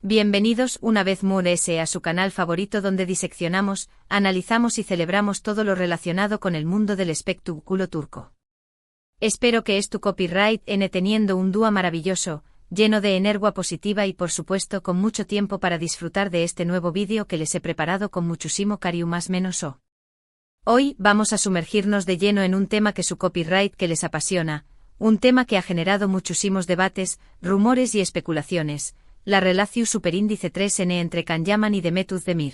Bienvenidos una vez más a su canal favorito donde diseccionamos, analizamos y celebramos todo lo relacionado con el mundo del espectáculo turco. Espero que tu copyright teniendo un día maravilloso, lleno de energía positiva y por supuesto con mucho tiempo para disfrutar de este nuevo vídeo que les he preparado con muchísimo cariño más menos o. Hoy vamos a sumergirnos de lleno en un tema que su copyright que les apasiona, un tema que ha generado muchísimos debates, rumores y especulaciones. La relación superíndice 3N entre Can Yaman y Demet Özdemir.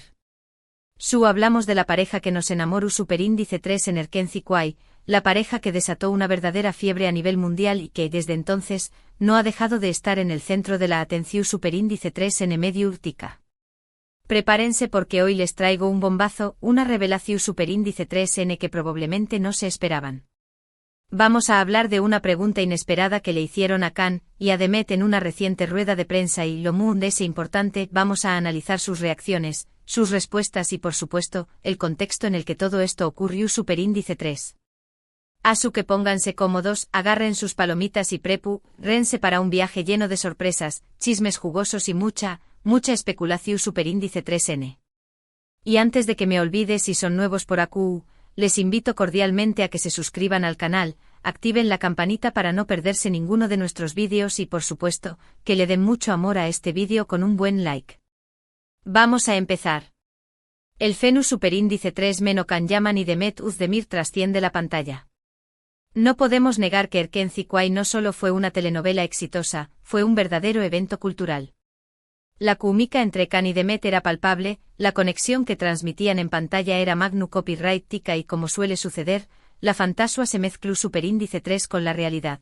Hablamos de la pareja que nos enamoró superíndice 3 en Erkenci Kuay, la pareja que desató una verdadera fiebre a nivel mundial y que, desde entonces, no ha dejado de estar en el centro de la atención superíndice 3N medio urtica. Prepárense porque hoy les traigo un bombazo, una revelación superíndice 3N que probablemente no se esperaban. Vamos a hablar de una pregunta inesperada que le hicieron a Can y a Demet en una reciente rueda de prensa y lo muy importante, vamos a analizar sus reacciones, sus respuestas y por supuesto, el contexto en el que todo esto ocurrió superíndice 3. Que pónganse cómodos, agarren sus palomitas y rense para un viaje lleno de sorpresas, chismes jugosos y mucha especulación superíndice 3N. Y antes de que me olvide si son nuevos por aquí, les invito cordialmente a que se suscriban al canal, activen la campanita para no perderse ninguno de nuestros vídeos y por supuesto, que le den mucho amor a este vídeo con un buen like. Vamos a empezar. El fenómeno superíndice 3 meno Can Yaman y Demet Özdemir trasciende la pantalla. No podemos negar que Erkenci Kuay no solo fue una telenovela exitosa, fue un verdadero evento cultural. La química entre Can y Demet era palpable, la conexión que transmitían en pantalla era magnu copyright tica y como suele suceder, la fantasía se mezcló superíndice 3 con la realidad.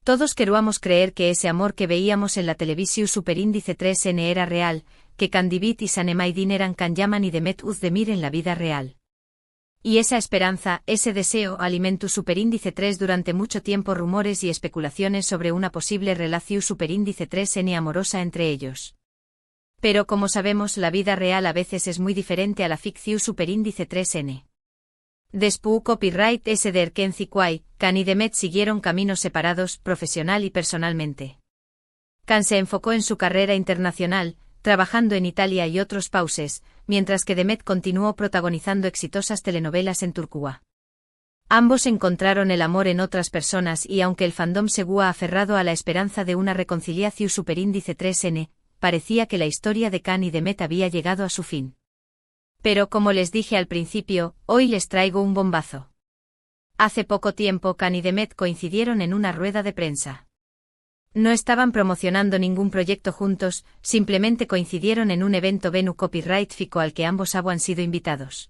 Todos queríamos creer que ese amor que veíamos en la televisión superíndice 3N era real, que Can Divit y Sanemaidin eran Can Yaman y Demet Özdemir en la vida real. Y esa esperanza, ese deseo alimentó superíndice 3 durante mucho tiempo rumores y especulaciones sobre una posible relación superíndice 3N amorosa entre ellos. Pero como sabemos la vida real a veces es muy diferente a la ficción superíndice 3N. Después copyright S de Erkenci Kuay, Can y Demet siguieron caminos separados profesional y personalmente. Can se enfocó en su carrera internacional, trabajando en Italia y otros países, mientras que Demet continuó protagonizando exitosas telenovelas en Turquía. Ambos encontraron el amor en otras personas y aunque el fandom seguía aferrado a la esperanza de una reconciliación superíndice 3N, parecía que la historia de Can y Demet había llegado a su fin. Pero como les dije al principio, hoy les traigo un bombazo. Hace poco tiempo Can y Demet coincidieron en una rueda de prensa. No estaban promocionando ningún proyecto juntos, simplemente coincidieron en un evento Venu Copyright Fico al que ambos habían sido invitados.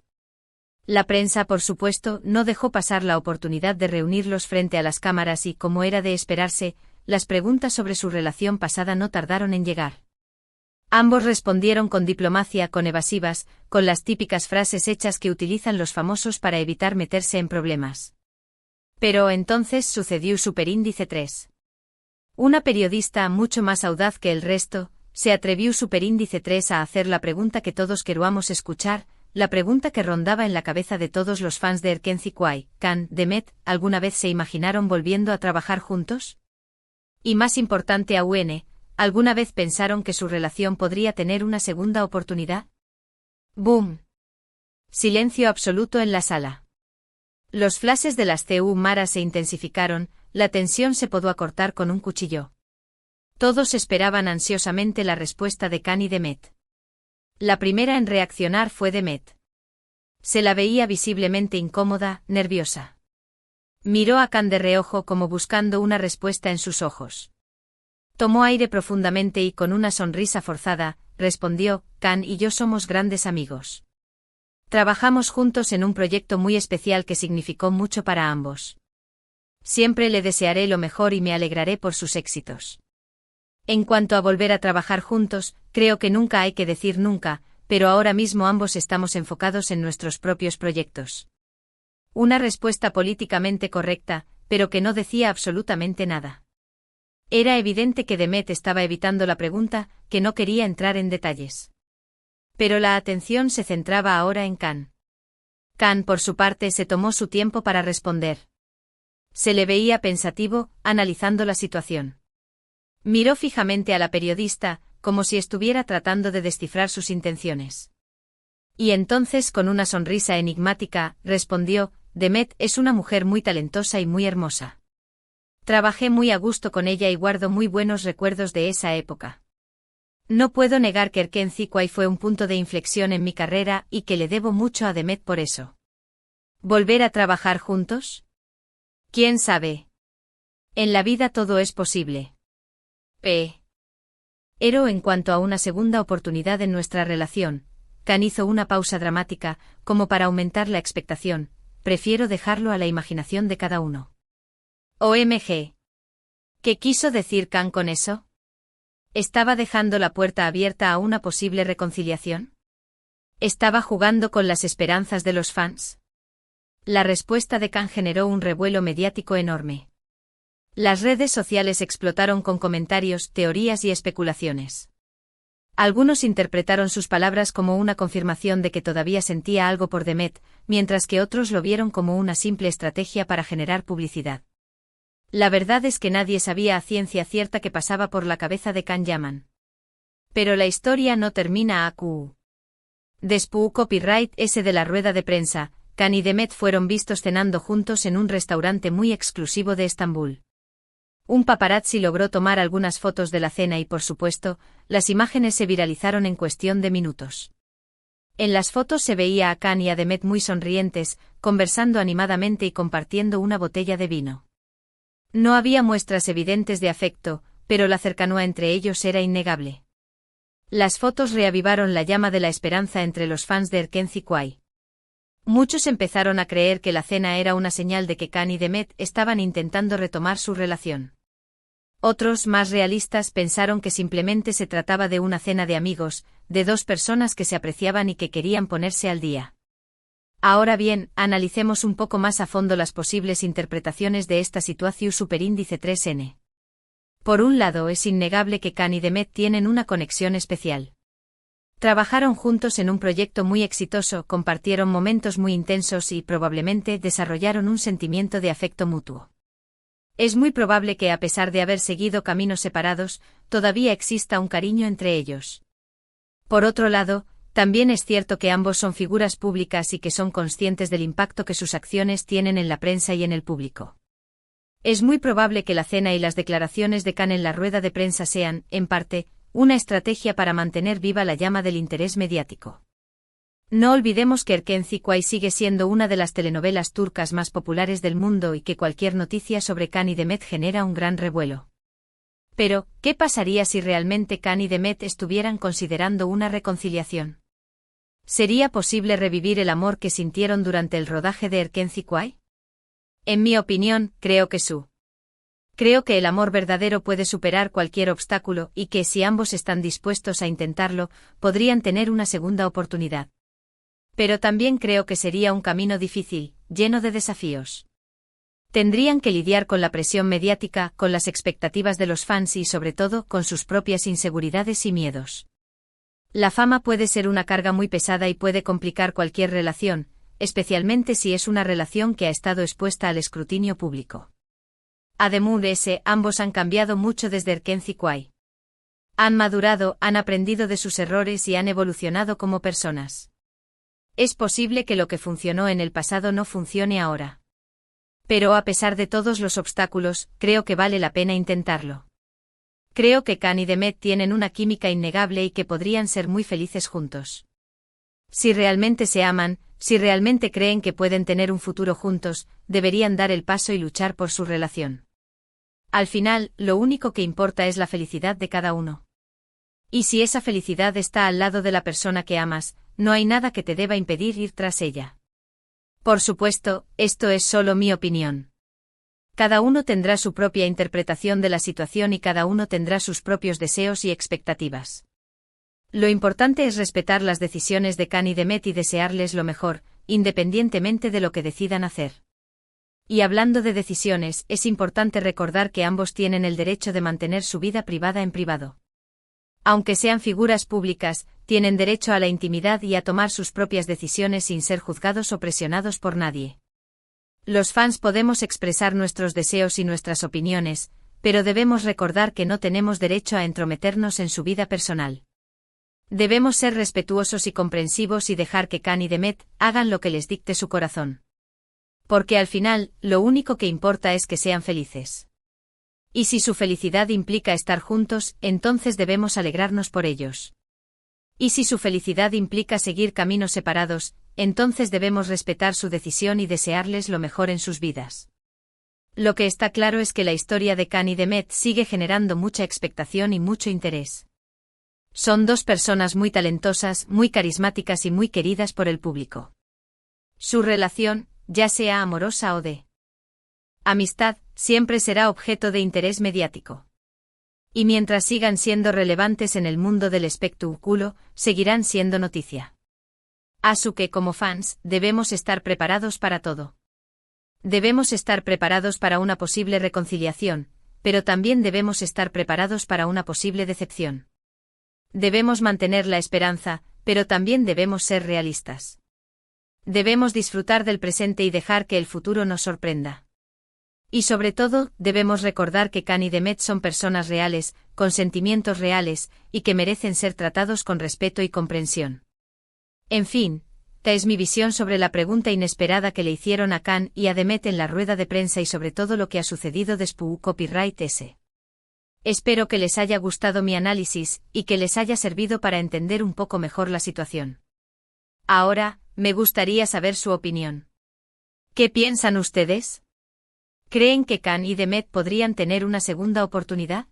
La prensa, por supuesto, no dejó pasar la oportunidad de reunirlos frente a las cámaras y, como era de esperarse, las preguntas sobre su relación pasada no tardaron en llegar. Ambos respondieron con diplomacia, con evasivas, con las típicas frases hechas que utilizan los famosos para evitar meterse en problemas. Pero entonces sucedió superíndice 3. Una periodista mucho más audaz que el resto, se atrevió superíndice 3 a hacer la pregunta que todos queríamos escuchar, la pregunta que rondaba en la cabeza de todos los fans de Erkenci Kuay, Can, Demet, ¿alguna vez se imaginaron volviendo a trabajar juntos? Y más importante aún, ¿alguna vez pensaron que su relación podría tener una segunda oportunidad? ¡Boom! Silencio absoluto en la sala. Los flashes de las cámaras se intensificaron, la tensión se pudo acortar con un cuchillo. Todos esperaban ansiosamente la respuesta de Can y Demet. La primera en reaccionar fue Demet. Se la veía visiblemente incómoda, nerviosa. Miró a Can de reojo como buscando una respuesta en sus ojos. Tomó aire profundamente y con una sonrisa forzada, respondió, Can y yo somos grandes amigos. Trabajamos juntos en un proyecto muy especial que significó mucho para ambos. Siempre le desearé lo mejor y me alegraré por sus éxitos. En cuanto a volver a trabajar juntos, creo que nunca hay que decir nunca, pero ahora mismo ambos estamos enfocados en nuestros propios proyectos. Una respuesta políticamente correcta, pero que no decía absolutamente nada. Era evidente que Demet estaba evitando la pregunta, que no quería entrar en detalles. Pero la atención se centraba ahora en Can. Can, por su parte, se tomó su tiempo para responder. Se le veía pensativo, analizando la situación. Miró fijamente a la periodista, como si estuviera tratando de descifrar sus intenciones. Y entonces, con una sonrisa enigmática, respondió: Demet es una mujer muy talentosa y muy hermosa. Trabajé muy a gusto con ella y guardo muy buenos recuerdos de esa época. No puedo negar que Erkenci fue un punto de inflexión en mi carrera y que le debo mucho a Demet por eso. ¿Volver a trabajar juntos? ¿Quién sabe? En la vida todo es posible. Pero en cuanto a una segunda oportunidad en nuestra relación, Khan hizo una pausa dramática, como para aumentar la expectación. Prefiero dejarlo a la imaginación de cada uno. OMG. ¿Qué quiso decir Khan con eso? ¿Estaba dejando la puerta abierta a una posible reconciliación? ¿Estaba jugando con las esperanzas de los fans? La respuesta de Khan generó un revuelo mediático enorme. Las redes sociales explotaron con comentarios, teorías y especulaciones. Algunos interpretaron sus palabras como una confirmación de que todavía sentía algo por Demet, mientras que otros lo vieron como una simple estrategia para generar publicidad. La verdad es que nadie sabía a ciencia cierta qué pasaba por la cabeza de Khan Yaman. Pero la historia no termina aquí. Después copyright S de la rueda de prensa, Khan y Demet fueron vistos cenando juntos en un restaurante muy exclusivo de Estambul. Un paparazzi logró tomar algunas fotos de la cena y, por supuesto, las imágenes se viralizaron en cuestión de minutos. En las fotos se veía a Khan y a Demet muy sonrientes, conversando animadamente y compartiendo una botella de vino. No había muestras evidentes de afecto, pero la cercanía entre ellos era innegable. Las fotos reavivaron la llama de la esperanza entre los fans de Erkenci. Muchos empezaron a creer que la cena era una señal de que Khan y Demet estaban intentando retomar su relación. Otros, más realistas, pensaron que simplemente se trataba de una cena de amigos, de dos personas que se apreciaban y que querían ponerse al día. Ahora bien, analicemos un poco más a fondo las posibles interpretaciones de esta situación superíndice 3N. Por un lado, es innegable que Khan y Demet tienen una conexión especial. Trabajaron juntos en un proyecto muy exitoso, compartieron momentos muy intensos y probablemente desarrollaron un sentimiento de afecto mutuo. Es muy probable que, a pesar de haber seguido caminos separados, todavía exista un cariño entre ellos. Por otro lado, también es cierto que ambos son figuras públicas y que son conscientes del impacto que sus acciones tienen en la prensa y en el público. Es muy probable que la cena y las declaraciones de Khan en la rueda de prensa sean, en parte, una estrategia para mantener viva la llama del interés mediático. No olvidemos que Erkenci sigue siendo una de las telenovelas turcas más populares del mundo y que cualquier noticia sobre Khan y Demet genera un gran revuelo. Pero, ¿qué pasaría si realmente Khan y Demet estuvieran considerando una reconciliación? ¿Sería posible revivir el amor que sintieron durante el rodaje de Erkenci? En mi opinión, creo que sí. Creo que el amor verdadero puede superar cualquier obstáculo y que, si ambos están dispuestos a intentarlo, podrían tener una segunda oportunidad. Pero también creo que sería un camino difícil, lleno de desafíos. Tendrían que lidiar con la presión mediática, con las expectativas de los fans y, sobre todo, con sus propias inseguridades y miedos. La fama puede ser una carga muy pesada y puede complicar cualquier relación, especialmente si es una relación que ha estado expuesta al escrutinio público. Además, ambos han cambiado mucho desde Erkenci. Han madurado, han aprendido de sus errores y han evolucionado como personas. Es posible que lo que funcionó en el pasado no funcione ahora. Pero a pesar de todos los obstáculos, creo que vale la pena intentarlo. Creo que Khan y Demet tienen una química innegable y que podrían ser muy felices juntos. Si realmente se aman, si realmente creen que pueden tener un futuro juntos, deberían dar el paso y luchar por su relación. Al final, lo único que importa es la felicidad de cada uno. Y si esa felicidad está al lado de la persona que amas, no hay nada que te deba impedir ir tras ella. Por supuesto, esto es solo mi opinión. Cada uno tendrá su propia interpretación de la situación y cada uno tendrá sus propios deseos y expectativas. Lo importante es respetar las decisiones de Khan y Demet y desearles lo mejor, independientemente de lo que decidan hacer. Y hablando de decisiones, es importante recordar que ambos tienen el derecho de mantener su vida privada en privado. Aunque sean figuras públicas, tienen derecho a la intimidad y a tomar sus propias decisiones sin ser juzgados o presionados por nadie. Los fans podemos expresar nuestros deseos y nuestras opiniones, pero debemos recordar que no tenemos derecho a entrometernos en su vida personal. Debemos ser respetuosos y comprensivos y dejar que Can y Demet hagan lo que les dicte su corazón. Porque al final, lo único que importa es que sean felices. Y si su felicidad implica estar juntos, entonces debemos alegrarnos por ellos. Y si su felicidad implica seguir caminos separados, entonces debemos respetar su decisión y desearles lo mejor en sus vidas. Lo que está claro es que la historia de Can y Demet sigue generando mucha expectación y mucho interés. Son dos personas muy talentosas, muy carismáticas y muy queridas por el público. Su relación, ya sea amorosa o de amistad, siempre será objeto de interés mediático. Y mientras sigan siendo relevantes en el mundo del espectáculo, seguirán siendo noticia. Así que como fans, debemos estar preparados para todo. Debemos estar preparados para una posible reconciliación, pero también debemos estar preparados para una posible decepción. Debemos mantener la esperanza, pero también debemos ser realistas. Debemos disfrutar del presente y dejar que el futuro nos sorprenda. Y sobre todo, debemos recordar que Can y Demet son personas reales, con sentimientos reales, y que merecen ser tratados con respeto y comprensión. En fin, esta es mi visión sobre la pregunta inesperada que le hicieron a Can y a Demet en la rueda de prensa y sobre todo lo que ha sucedido después del copyright ese. Espero que les haya gustado mi análisis y que les haya servido para entender un poco mejor la situación. Ahora, me gustaría saber su opinión. ¿Qué piensan ustedes? ¿Creen que Can y Demet podrían tener una segunda oportunidad?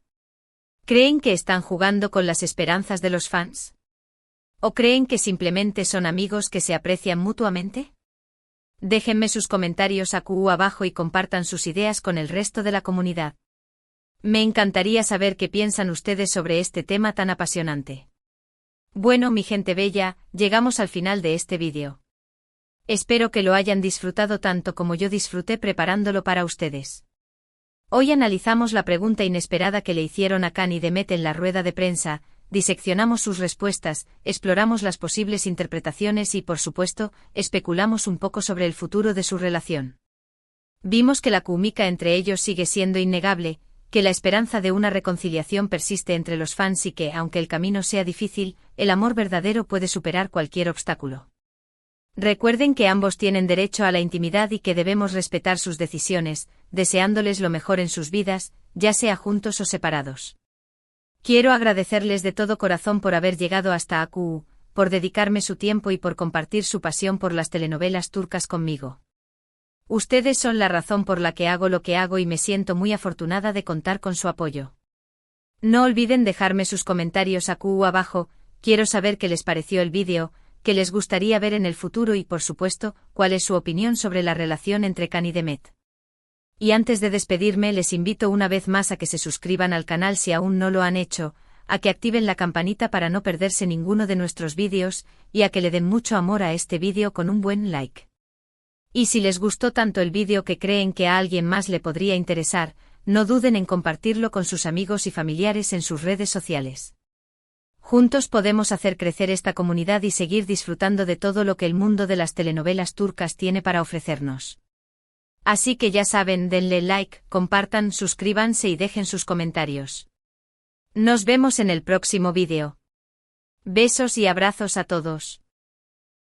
¿Creen que están jugando con las esperanzas de los fans? ¿O creen que simplemente son amigos que se aprecian mutuamente? Déjenme sus comentarios aquí abajo y compartan sus ideas con el resto de la comunidad. Me encantaría saber qué piensan ustedes sobre este tema tan apasionante. Bueno, mi gente bella, llegamos al final de este vídeo. Espero que lo hayan disfrutado tanto como yo disfruté preparándolo para ustedes. Hoy analizamos la pregunta inesperada que le hicieron a Can y Demet en la rueda de prensa, diseccionamos sus respuestas, exploramos las posibles interpretaciones y, por supuesto, especulamos un poco sobre el futuro de su relación. Vimos que la química entre ellos sigue siendo innegable, que la esperanza de una reconciliación persiste entre los fans y que, aunque el camino sea difícil, el amor verdadero puede superar cualquier obstáculo. Recuerden que ambos tienen derecho a la intimidad y que debemos respetar sus decisiones, deseándoles lo mejor en sus vidas, ya sea juntos o separados. Quiero agradecerles de todo corazón por haber llegado hasta aquí, por dedicarme su tiempo y por compartir su pasión por las telenovelas turcas conmigo. Ustedes son la razón por la que hago lo que hago y me siento muy afortunada de contar con su apoyo. No olviden dejarme sus comentarios aquí abajo, quiero saber qué les pareció el vídeo, qué les gustaría ver en el futuro y por supuesto, cuál es su opinión sobre la relación entre Can y Demet. Y antes de despedirme les invito una vez más a que se suscriban al canal si aún no lo han hecho, a que activen la campanita para no perderse ninguno de nuestros vídeos, y a que le den mucho amor a este vídeo con un buen like. Y si les gustó tanto el vídeo que creen que a alguien más le podría interesar, no duden en compartirlo con sus amigos y familiares en sus redes sociales. Juntos podemos hacer crecer esta comunidad y seguir disfrutando de todo lo que el mundo de las telenovelas turcas tiene para ofrecernos. Así que ya saben, denle like, compartan, suscríbanse y dejen sus comentarios. Nos vemos en el próximo vídeo. Besos y abrazos a todos.